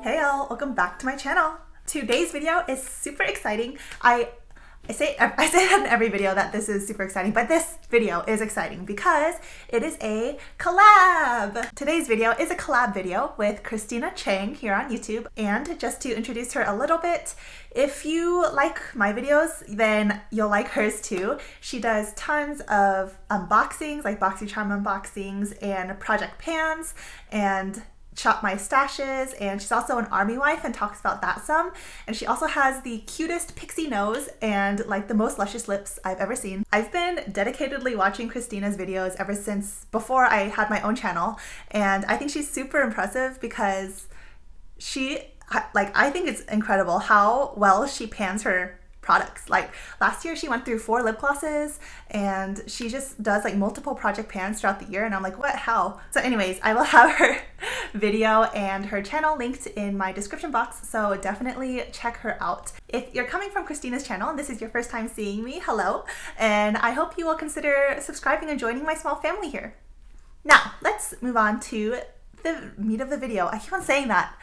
Hey y'all, welcome back to my channel. Today's video is super exciting. I say that in every video that this is super exciting, but this video is exciting because it is a collab. Today's video is a collab video with Christina Chang here on YouTube. And just to introduce her a little bit, if you like my videos, then you'll like hers too. She does tons of unboxings, like BoxyCharm unboxings and project pans and Shop My Stashes, and she's also an army wife and talks about that some. And she also has the cutest pixie nose and like the most luscious lips I've ever seen. I've been dedicatedly watching Christina's videos ever since before I had my own channel, and I think she's super impressive because I think it's incredible how well she pans her products. Like last year she went through 4 lip glosses and she just does like multiple project pans throughout the year, and I'm like, what, how? So anyways, I will have her video and her channel linked in my description box, so definitely check her out. If you're coming from Christina's channel and this is your first time seeing me, hello, and I hope you will consider subscribing and joining my small family here. Now let's move on to the meat of the video. I keep on saying that.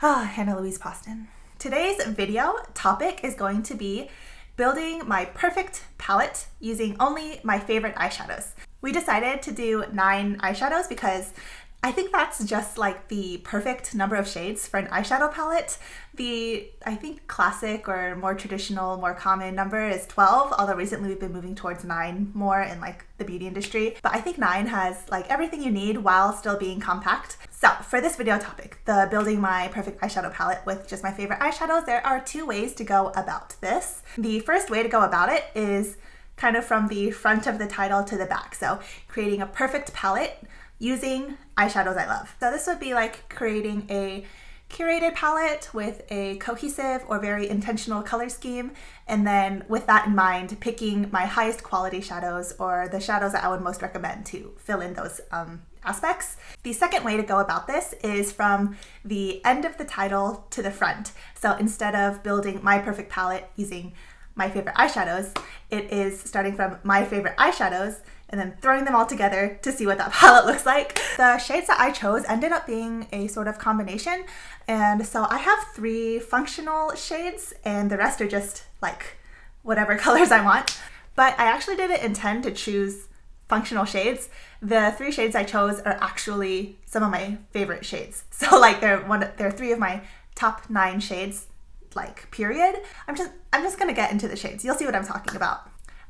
Hannah Louise Poston. Today's video topic is going to be building my perfect palette using only my favorite eyeshadows. We decided to do 9 eyeshadows because I think that's just like the perfect number of shades for an eyeshadow palette. I think classic or more traditional, more common number is 12, although recently we've been moving towards 9 more in like the beauty industry. But I think 9 has like everything you need while still being compact. So for this video topic, the building my perfect eyeshadow palette with just my favorite eyeshadows, there are 2 ways to go about this. The first way to go about it is kind of from the front of the title to the back. So creating a perfect palette using eyeshadows I love. So this would be like creating a curated palette with a cohesive or very intentional color scheme, and then with that in mind, picking my highest quality shadows or the shadows that I would most recommend to fill in those aspects. The second way to go about this is from the end of the title to the front. So instead of building my perfect palette using my favorite eyeshadows, it is starting from my favorite eyeshadows and then throwing them all together to see what that palette looks like. The shades that I chose ended up being a sort of combination, and so I have 3 functional shades and the rest are just like whatever colors I want. But I actually didn't intend to choose functional shades. The 3 shades I chose are actually some of my favorite shades. So like they're 3 of my top 9 shades, like period. I'm just gonna get into the shades. You'll see what I'm talking about.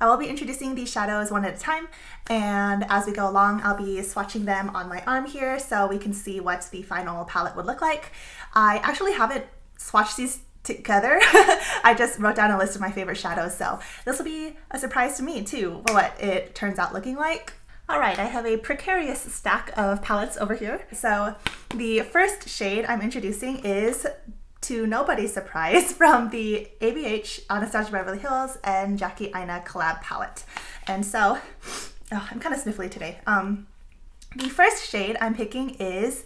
I will be introducing these shadows one at a time, and as we go along, I'll be swatching them on my arm here so we can see what the final palette would look like. I actually haven't swatched these together. I just wrote down a list of my favorite shadows, so this will be a surprise to me too, what it turns out looking like. Alright, I have a precarious stack of palettes over here. So the first shade I'm introducing is, to nobody's surprise, from the ABH Anastasia Beverly Hills and Jackie Aina collab palette. And so, I'm kind of sniffly today. The first shade I'm picking is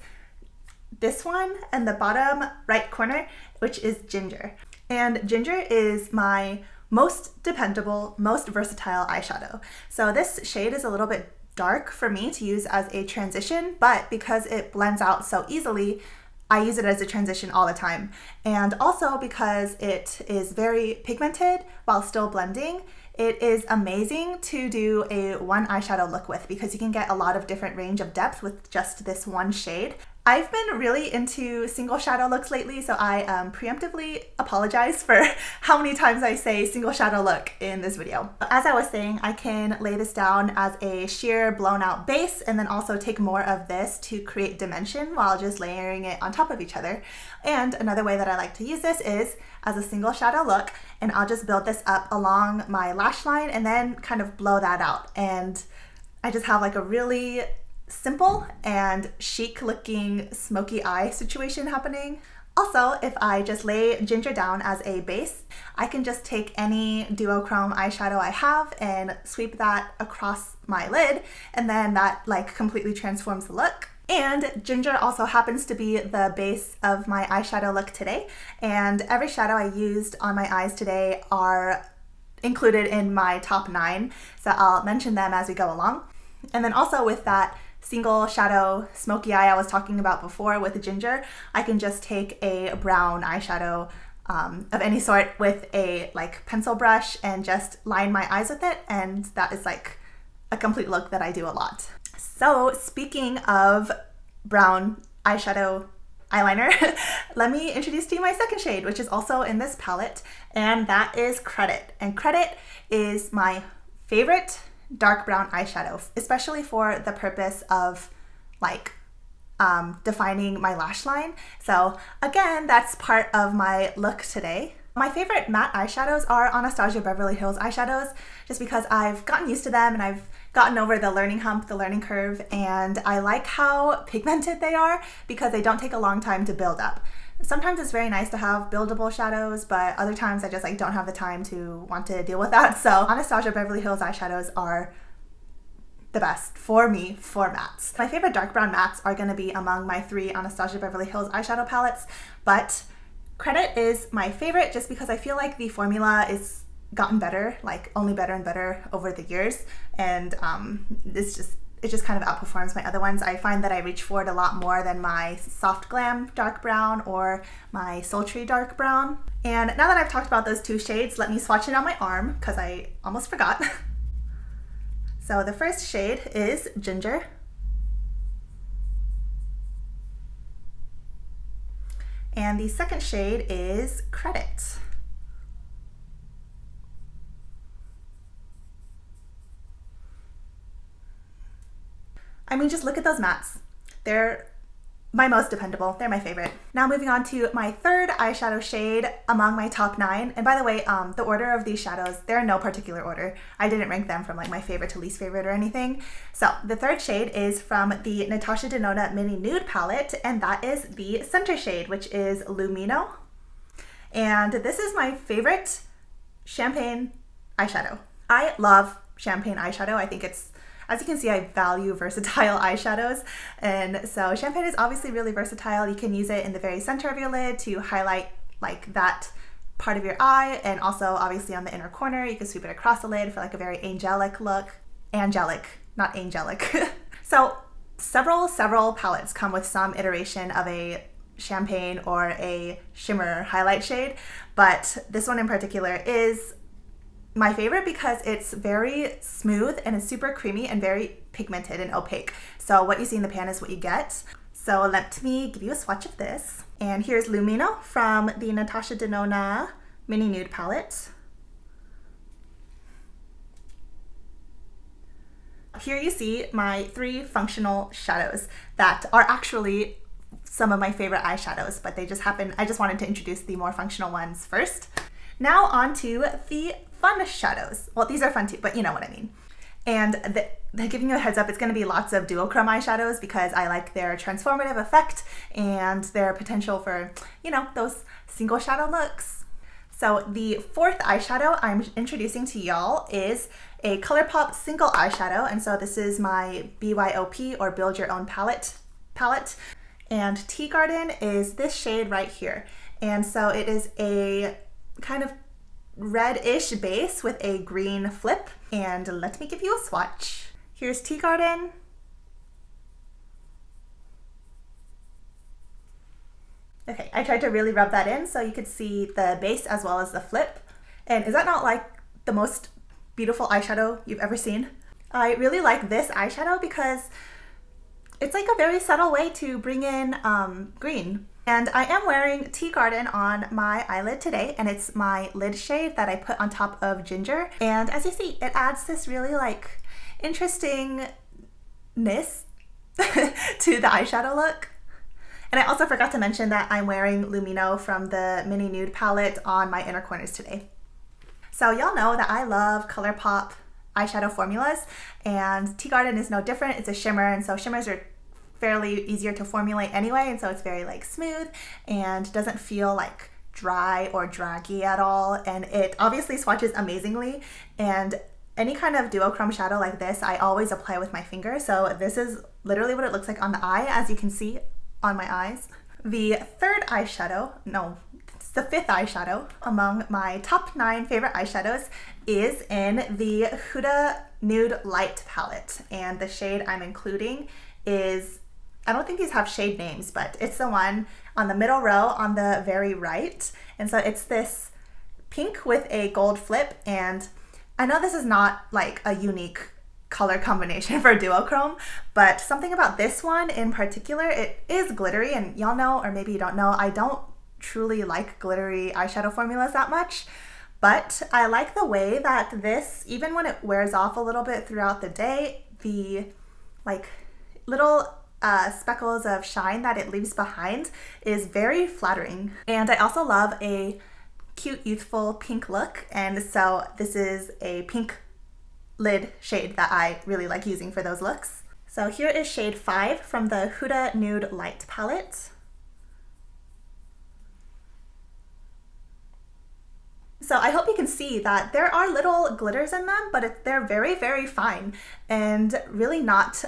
this one in the bottom right corner, which is Ginger. And Ginger is my most dependable, most versatile eyeshadow. So this shade is a little bit dark for me to use as a transition, but because it blends out so easily, I use it as a transition all the time. And also because it is very pigmented while still blending, it is amazing to do a one eyeshadow look with because you can get a lot of different range of depth with just this one shade. I've been really into single shadow looks lately, so I preemptively apologize for how many times I say single shadow look in this video. As I was saying, I can lay this down as a sheer blown out base and then also take more of this to create dimension while just layering it on top of each other. And another way that I like to use this is as a single shadow look, and I'll just build this up along my lash line and then kind of blow that out. And I just have like a really simple and chic looking smoky eye situation happening. Also, if I just lay Ginger down as a base, I can just take any duochrome eyeshadow I have and sweep that across my lid, and then that like completely transforms the look. And Ginger also happens to be the base of my eyeshadow look today, and every shadow I used on my eyes today are included in my top 9, so I'll mention them as we go along. And then also with that single shadow smoky eye I was talking about before with the ginger, I can just take a brown eyeshadow of any sort with a like pencil brush and just line my eyes with it, and that is like a complete look that I do a lot. So speaking of brown eyeshadow eyeliner, let me introduce to you my second shade, which is also in this palette, and that is Credit. And Credit is my favorite dark brown eyeshadow, especially for the purpose of like defining my lash line. So again, that's part of my look today. My favorite matte eyeshadows are Anastasia Beverly Hills eyeshadows, just because I've gotten used to them and I've gotten over the learning hump, the learning curve, and I like how pigmented they are because they don't take a long time to build up. Sometimes it's very nice to have buildable shadows, but other times I just like don't have the time to want to deal with that. So Anastasia Beverly Hills eyeshadows are the best for me for mattes. My favorite dark brown mattes are going to be among my 3 Anastasia Beverly Hills eyeshadow palettes, but Credit is my favorite just because I feel like the formula is gotten better, like only better and better over the years, and it just kind of outperforms my other ones. I find that I reach for it a lot more than my Soft Glam dark brown or my Sultry dark brown. And now that I've talked about those 2 shades, let me swatch it on my arm because I almost forgot. So the first shade is Ginger. And the second shade is Credit. I mean, just look at those mattes. They're my most dependable. They're my favorite. Now moving on to my third eyeshadow shade among my top 9. And by the way, the order of these shadows, they're in no particular order. I didn't rank them from like my favorite to least favorite or anything. So the third shade is from the Natasha Denona Mini Nude palette, and that is the center shade, which is Lumino. And this is my favorite champagne eyeshadow. I love champagne eyeshadow. I think it's, as you can see, I value versatile eyeshadows, and so champagne is obviously really versatile. You can use it in the very center of your lid to highlight like that part of your eye, and also obviously on the inner corner you can sweep it across the lid for like a very angelic look. Angelic, not angelic. So several palettes come with some iteration of a champagne or a shimmer highlight shade, but this one in particular is my favorite because it's very smooth and it's super creamy and very pigmented and opaque. So what you see in the pan is what you get. So let me give you a swatch of this. And here's Lumino from the Natasha Denona Mini Nude palette. Here you see my 3 functional shadows that are actually some of my favorite eyeshadows, but they just happen, I just wanted to introduce the more functional ones first. Now on to the fun shadows. Well, these are fun too, but you know what I mean. And they're giving you a heads up, it's going to be lots of duochrome eyeshadows because I like their transformative effect and their potential for, you know, those single shadow looks. So the fourth eyeshadow I'm introducing to y'all is a ColourPop single eyeshadow, and so this is my BYOP or Build Your Own palette. And Teegarden is this shade right here. And so it is a kind of reddish base with a green flip, and let me give you a swatch. Here's Teegarden. Okay, I tried to really rub that in so you could see the base as well as the flip. And is that not like the most beautiful eyeshadow you've ever seen? I really like this eyeshadow because it's like a very subtle way to bring in green. And I am wearing Teegarden on my eyelid today, and it's my lid shade that I put on top of Ginger. And as you see, it adds this really like interestingness to the eyeshadow look. And I also forgot to mention that I'm wearing Lumino from the Mini Nude palette on my inner corners today. So y'all know that I love ColourPop eyeshadow formulas, and Teegarden is no different. It's a shimmer, and so shimmers are fairly easier to formulate anyway, and so it's very like smooth and doesn't feel like dry or draggy at all, and it obviously swatches amazingly. And any kind of duochrome shadow like this I always apply with my finger, so this is literally what it looks like on the eye, as you can see on my eyes. The third eyeshadow, no, it's the fifth eyeshadow among my top 9 favorite eyeshadows is in the Hooter Nude Light palette, and the shade I'm including is, I don't think these have shade names, but it's the one on the middle row on the very right. And so it's this pink with a gold flip, and I know this is not like a unique color combination for duochrome, but something about this one in particular, it is glittery, and y'all know, or maybe you don't know, I don't truly like glittery eyeshadow formulas that much, but I like the way that this, even when it wears off a little bit throughout the day, the like little speckles of shine that it leaves behind is very flattering. And I also love a cute, youthful pink look, and so this is a pink lid shade that I really like using for those looks. So here is shade 5 from the Hooter Nude Light palette. So I hope you can see that there are little glitters in them, but they're very, very fine and really not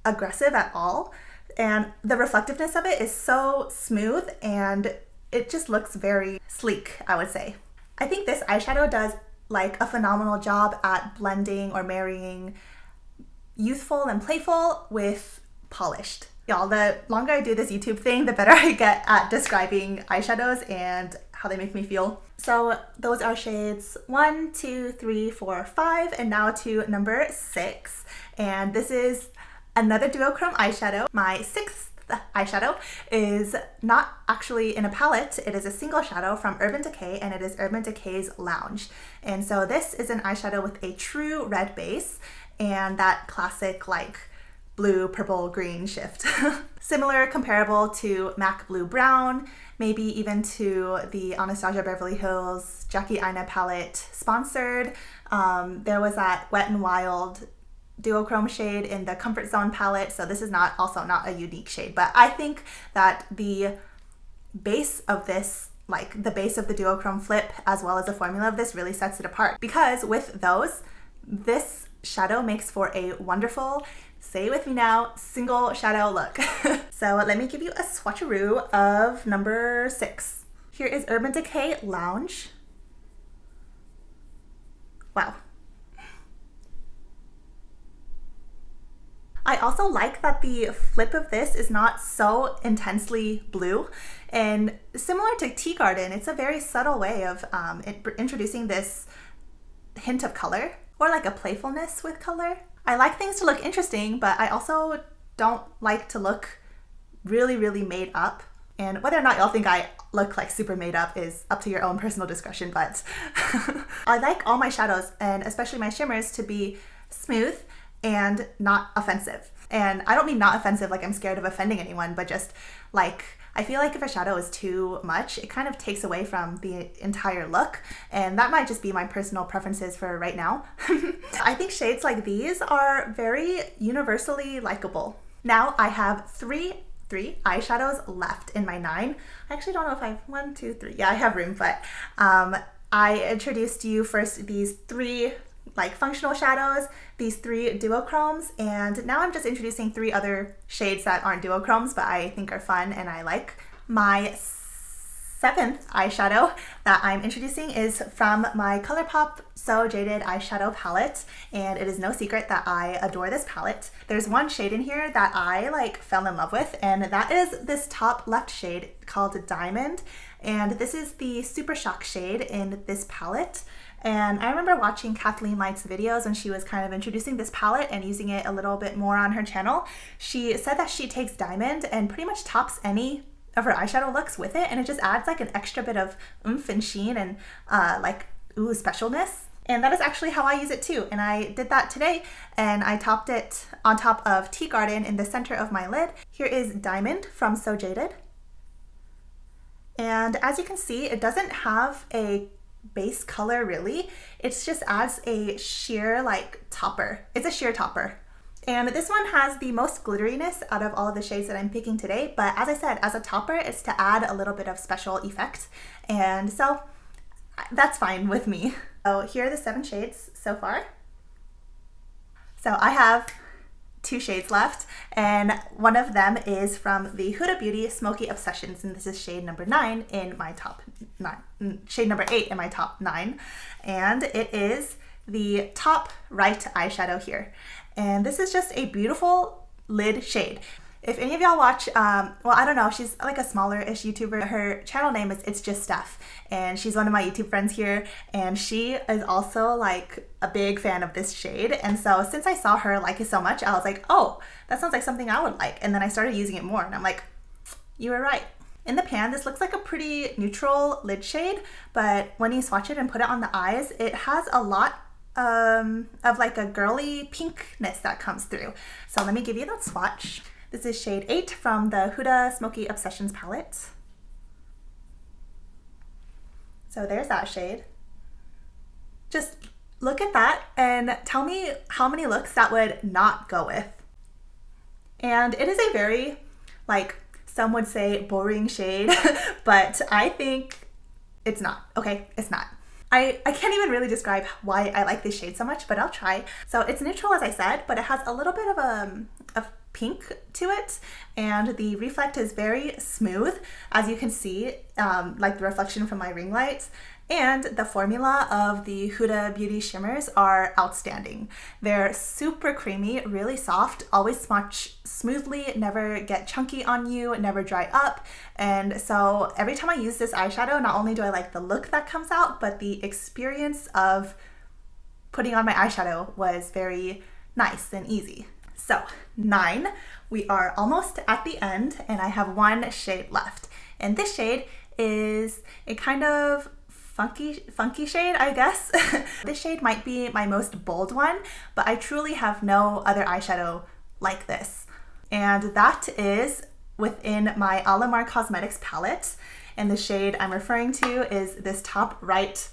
aggressive at all. And the reflectiveness of it is so smooth, and it just looks very sleek, I would say. I think this eyeshadow does like a phenomenal job at blending or marrying youthful and playful with polished. Y'all, the longer I do this YouTube thing, the better I get at describing eyeshadows and how they make me feel. So those are shades 1, 2, 3, 4, 5, and now to number 6. And this is another duochrome eyeshadow. My 6th eyeshadow is not actually in a palette, it is a single shadow from Urban Decay, and it is Urban Decay's Lounge. And so this is an eyeshadow with a true red base and that classic like blue, purple, green shift. Similar, comparable to MAC Blue Brown, maybe even to the Anastasia Beverly Hills Jackie Aina palette sponsored. There was that Wet n Wild duochrome shade in the Comfort Zone palette, so this is also not a unique shade, but I think that the base of this, like the base of the duochrome flip as well as the formula of this, really sets it apart, because with those, this shadow makes for a wonderful, say it with me now, single shadow look. So let me give you a swatcheroo of number 6. Here is Urban Decay Lounge. Wow. I also like that the flip of this is not so intensely blue, and similar to Teegarden, it's a very subtle way of introducing this hint of color, or like a playfulness with color. I like things to look interesting, but I also don't like to look really, really made up. And whether or not y'all think I look like super made up is up to your own personal discretion, but I like all my shadows, and especially my shimmers, to be smooth and not offensive. And I don't mean not offensive like I'm scared of offending anyone, but just like, I feel like if a shadow is too much, it kind of takes away from the entire look, and that might just be my personal preferences for right now. I think shades like these are very universally likable. Now I have three eyeshadows left in my 9. I actually don't know if I have 1, 2, 3. Yeah, I have room, but I introduced you first these 3 like functional shadows, these 3 duochromes, and now I'm just introducing 3 other shades that aren't duochromes but I think are fun and I like. My 7th eyeshadow that I'm introducing is from my ColourPop So Jaded eyeshadow palette, and it is no secret that I adore this palette. There's one shade in here that I like fell in love with, and that is this top left shade called Diamond, and this is the Super Shock shade in this palette. And I remember watching Kathleen Light's videos when she was kind of introducing this palette and using it a little bit more on her channel. She said that she takes Diamond and pretty much tops any of her eyeshadow looks with it, and it just adds like an extra bit of oomph and sheen and like ooh, specialness. And that is actually how I use it too. And I did that today, and I topped it on top of Teegarden in the center of my lid. Here is Diamond from So Jaded. And as you can see, it doesn't have a base color really, it just adds a sheer like topper. It's a sheer topper, and this one has the most glitteriness out of all of the shades that I'm picking today, but as I said, as a topper, it's to add a little bit of special effect, and so that's fine with me. So here are the 7 shades so far. So I have 2 shades left, and one of them is from the Huda Beauty Smoky Obsessions, and this is shade number 9 in my top 9, shade number 8 in my top 9, and it is the top right eyeshadow here. And this is just a beautiful lid shade. If any of y'all watch, well, I don't know, she's like a smaller-ish YouTuber. Her channel name is It's Just Stuff, and she's one of my YouTube friends here, and she is also like a big fan of this shade. And so since I saw her like it so much, I was like, oh, that sounds like something I would like. And then I started using it more, and I'm like, you were right. In the pan, this looks like a pretty neutral lid shade, but when you swatch it and put it on the eyes, it has a lot of like a girly pinkness that comes through. So let me give you that swatch. This is shade 8 from the Hooter Smoky Obsessions palette. So there's that shade. Just look at that and tell me how many looks that would not go with. And it is a very, like, some would say boring shade, but I think it's not. Okay, it's not. I can't even really describe why I like this shade so much, but I'll try. So it's neutral, as I said, but it has a little bit of pink to it, and the reflect is very smooth, as you can see, like the reflection from my ring lights. And the formula of the Huda Beauty shimmers are outstanding. They're super creamy, really soft, always smudge smoothly, never get chunky on you, never dry up. And so every time I use this eyeshadow, not only do I like the look that comes out, but the experience of putting on my eyeshadow was very nice and easy. So 9, we are almost at the end, and I have one shade left. And this shade is a kind of funky shade, I guess. This shade might be my most bold one, but I truly have no other eyeshadow like this. And that is within my Alamar Cosmetics palette. And the shade I'm referring to is this top right,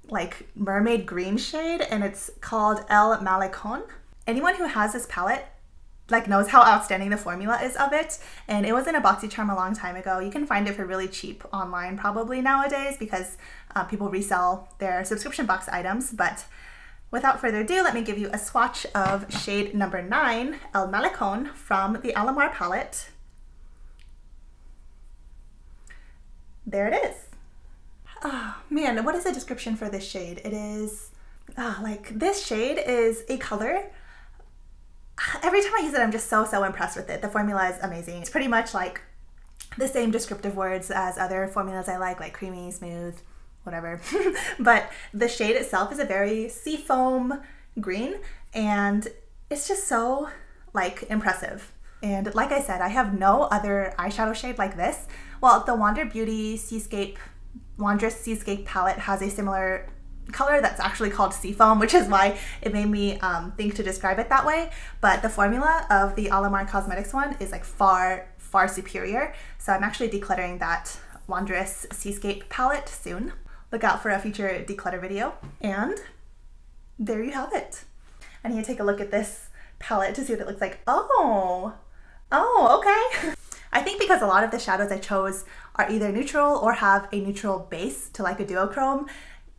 like mermaid green shade, and it's called El Malecon. Anyone who has this palette like knows how outstanding the formula is of it, and it was in a BoxyCharm a long time ago. You can find it for really cheap online probably nowadays because people resell their subscription box items. But without further ado, let me give you a swatch of shade number 9, El Malecon, from the Alamar palette. There it is. Oh man, what is the description for this shade? It is like, this shade is a color. Every time I use it, I'm just so impressed with it. The formula is amazing. It's pretty much like the same descriptive words as other formulas I like creamy, smooth, whatever. But the shade itself is a very seafoam green, and it's just so like impressive. And like I said, I have no other eyeshadow shade like this. Well, the Wander Beauty Wondrous Seascape palette has a similar color that's actually called seafoam, which is why it made me think to describe it that way. But the formula of the Alamar Cosmetics one is like far superior. So I'm actually decluttering that Wondrous Seascape palette soon. Look out for a future declutter video. And there you have it. I need to take a look at this palette to see what it looks like. Oh, okay. I think because a lot of the shadows I chose are either neutral or have a neutral base to like a duochrome,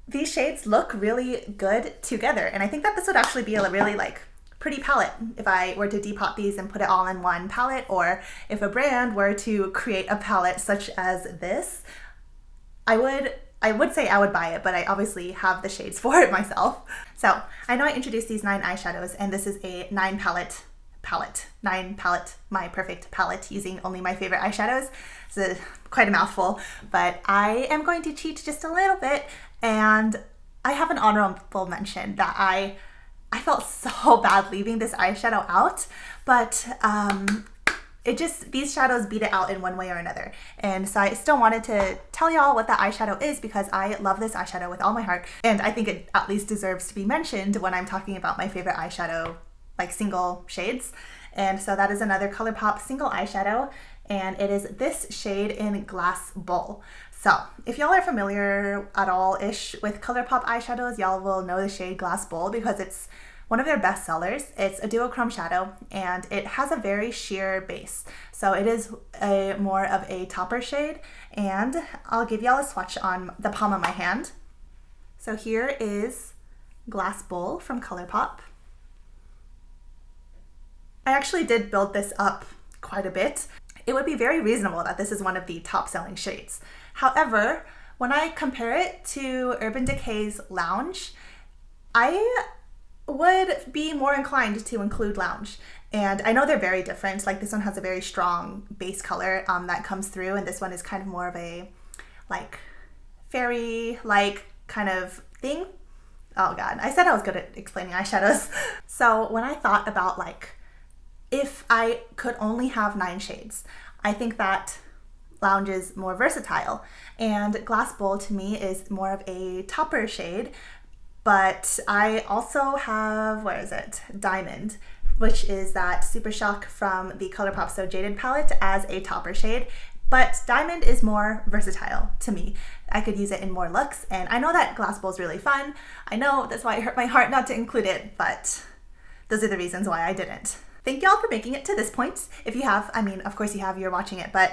these shades look really good together. And I think that this would actually be a really like pretty palette if I were to depot these and put it all in one palette, or if a brand were to create a palette such as this. I would say I would buy it, but I obviously have the shades for it myself. So I know I introduced these 9 eyeshadows, and this is a 9 palette, my perfect palette, using only my favorite eyeshadows. It's quite a mouthful, but I am going to cheat just a little bit, and I have an honorable mention that I felt so bad leaving this eyeshadow out, but these shadows beat it out in one way or another. And so I still wanted to tell y'all what that eyeshadow is, because I love this eyeshadow with all my heart, and I think it at least deserves to be mentioned when I'm talking about my favorite eyeshadow, like single shades. And so that is another ColourPop single eyeshadow, and it is this shade in Glass Bowl. So if y'all are familiar at all-ish with ColourPop eyeshadows, y'all will know the shade Glass Bowl because it's one of their best sellers. It's a duochrome shadow, and it has a very sheer base. So it is more of a topper shade, and I'll give y'all a swatch on the palm of my hand. So here is Glass Bowl from ColourPop. I actually did build this up quite a bit. It would be very reasonable that this is one of the top selling shades. However, when I compare it to Urban Decay's Lounge, I would be more inclined to include lounge. And I know they're very different. Like this one has a very strong base color that comes through, and this one is kind of more of a like fairy-like kind of thing. Oh god, I said I was good at explaining eyeshadows. So when I thought about like if I could only have 9 shades, I think that lounge is more versatile, and Glass Bowl to me is more of a topper shade. But I also have, where is it? Diamond, which is that Super Shock from the ColourPop So Jaded palette as a topper shade. But Diamond is more versatile to me. I could use it in more looks, and I know that Glass Bowl is really fun. I know that's why it hurt my heart not to include it, but those are the reasons why I didn't. Thank y'all for making it to this point. If you have, I mean, of course you have, you're watching it, but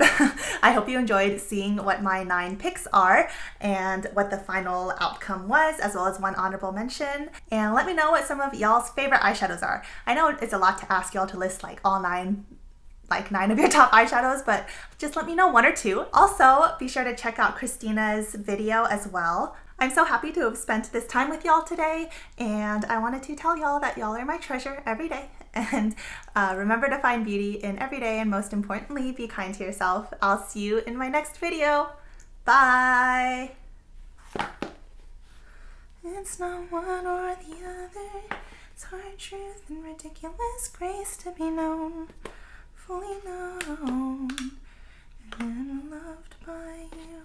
I hope you enjoyed seeing what my 9 picks are and what the final outcome was, as well as one honorable mention. And let me know what some of y'all's favorite eyeshadows are. I know it's a lot to ask y'all to list like all 9 of your top eyeshadows, but just let me know 1 or 2. Also, be sure to check out Christina's video as well. I'm so happy to have spent this time with y'all today, and I wanted to tell y'all that y'all are my treasure every day. And remember to find beauty in every day, and most importantly, be kind to yourself. I'll see you in my next video. Bye! It's not one or the other. It's hard truth and ridiculous grace to be known, fully known, and loved by you.